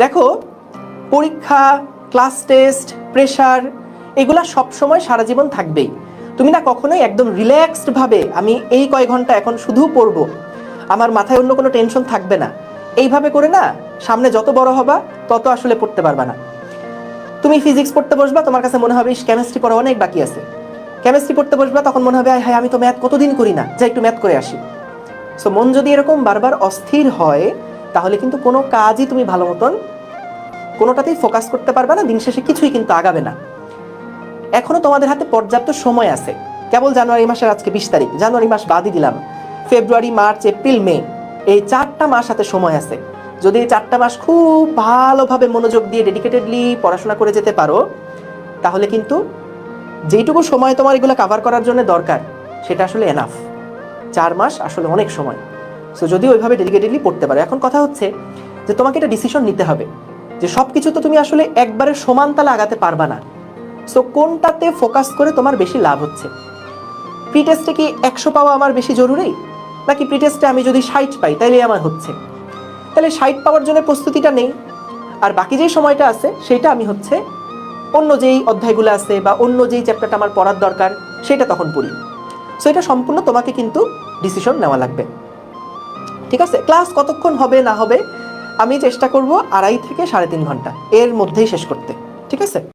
দেখো, পরীক্ষা, class test, pressure এগুলা সবসময় সারা জীবন থাকবেই। তুমি না কখনোই একদম রিল্যাক্সড ভাবে আমি এই কয় ঘন্টা এখন শুধু পড়বো, আমার মাথায় অন্য কোনো টেনশন থাকবে না, এইভাবে করে না সামনে যত বড় হবা তত আসলে পড়তে পারবা না। তুমি ফিজিক্স পড়তে বসবা, তোমার কাছে মনে হবে কেমিস্ট্রি পড়া অনেক বাকি আছে। কেমিস্ট্রি পড়তে বসবা, তখন মনে হবে হ্যাঁ আমি তো ম্যাথ কতদিন করি না, যাই একটু ম্যাথ করে আসি। সো মন যদি এরকম বারবার অস্থির হয়, তাহলে কিন্তু কোনো কাজই তুমি ভালো মতন কোনোটাতেই ফোকাস করতে পারবে না, দিন শেষে কিছুই কিন্তু আগাবে না। এখনো তোমাদের হাতে পর্যাপ্ত সময় আছে। কেবল জানুয়ারি মাসের আজকে 20 তারিখ, জানুয়ারি মাস বাদই দিলাম, ফেব্রুয়ারি, মার্চ, এপ্রিল, মে, এই 4টা মাস হাতে সময় আছে। যদি এই 4টা মাস খুব ভালোভাবে মনোযোগ দিয়ে ডেডিকেটেডলি পড়াশোনা করে যেতে পারো, তাহলে কিন্তু যেইটুকু সময় তোমার এগুলো কাভার করার জন্য দরকার সেটা আসলে এনাফ। 4 মাস আসলে অনেক সময়। সো যদি ওইভাবে ডেডিকেটেডলি পড়তে পারো। এখন কথা হচ্ছে যে তোমাকে একটা ডিসিশন নিতে হবে যে সব কিছু তো তুমি আসলে একবারে সমান তালে আগাতে পারবা না। সো কোনটাতে ফোকাস করে তোমার বেশি লাভ হচ্ছে? প্রি টেস্টে কি 100 পাওয়া আমার বেশি জরুরি, নাকি প্রি টেস্টে আমি যদি 60 পাই তাইলেই আমার হচ্ছে? তাহলে 60 পাওয়ার জন্য প্রস্তুতিটা নেই, আর বাকি যেই সময়টা আছে সেইটা আমি হচ্ছে অন্য যেই অধ্যায়গুলো আছে বা অন্য যেই চ্যাপ্টারটা আমার পড়ার দরকার সেটা তখন পড়ি। সো এটা সম্পূর্ণ তোমাকে কিন্তু ডিসিশন নেওয়া লাগবে। ঠিক আছে? ক্লাস কতক্ষণ হবে না হবে আমি চেষ্টা করব 2.5 থেকে 3.5 ঘন্টা এর মধ্যেই শেষ করতে। ঠিক আছে?